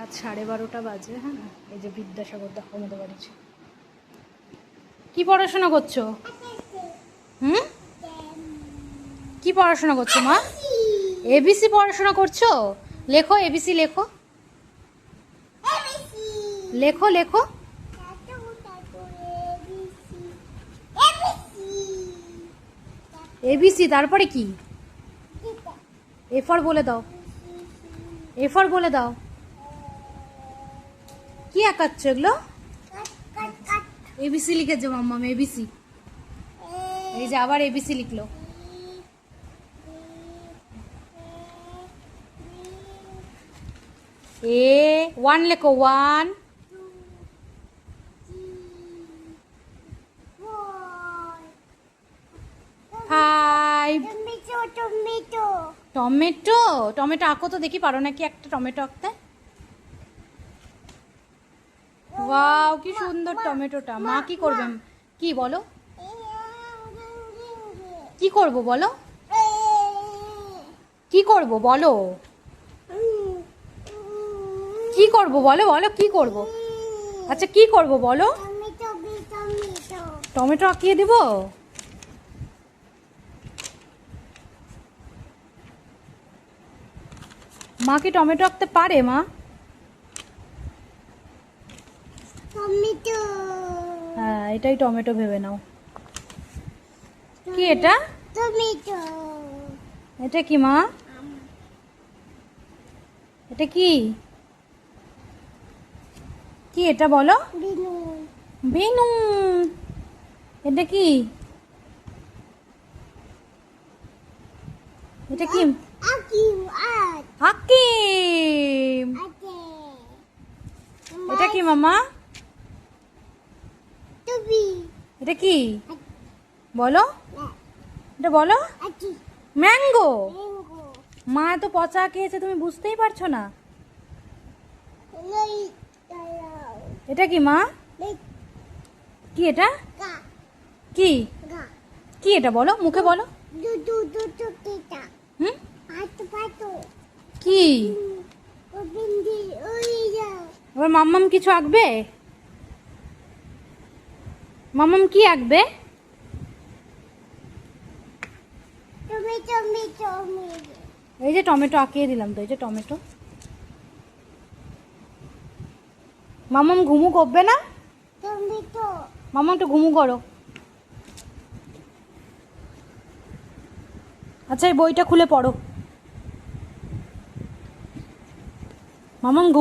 রাত 12:30 বাজে। হ্যাঁ, এই যে বিদ্যাসাগর দেখো আমাদের বাড়িতে। কি পড়াশোনা করছো? হুম, কি পড়াশোনা করছো মা? এবিসি পড়াশোনা করছো? লেখো, এবিসি লেখো, লেখো লেখো। এবিসি তারপরে কি? এফর বলে দাও, এফর বলে দাও। কি আঁকাচ্ছ এগুলো? এবিসি লিখেছে মাম্মাম, এবিসি। এই যে আবার এবিসি লিখলো। ওয়ান লেখো, ওয়ান। ফাইভ। টমেটো, টমেটো আঁকো তো দেখি, পারো নাকি একটা টমেটো আঁকতে? ওয়াও, কি সুন্দর টমেটোটা। মা কি করবে? কি বলো, কি করব বলো, কি করব বলো, কি করব বলো, বলো কি করব? আচ্ছা কি করব বলো? টমেটো আঁকিয়ে দিব? মা কি টমেটো আঁকতে পারে মা? হ্যাঁ, এটাই টমেটো ভেবে নাও। কি এটা? টমেটো। এটা কি মা? এটা কি? কি এটা বলো? বেনু। এটা কি? এটা কি? হাকিম। এটা কি মামা? এটা কি বলো? এটা বলো। ম্যাঙ্গো। মা এত পচা খেয়েছে, তুমি বুঝতেই পারছো না? এটা কি মা? কি এটা? কি? কি এটা বলো, মুখে বলো। হুম, কি? এবার মাম্মাম কিছু আঁকবে? মাম্মাম কি আঁকবে? এই যে টমেটো আঁকিয়ে দিলাম তো, এই যে টমেটো। মাম্মাম ঘুমু করবে না? মাম্মাম একটু ঘুমু করো। আচ্ছা এই বইটা খুলে পড়ো। মাম্মাম ঘুম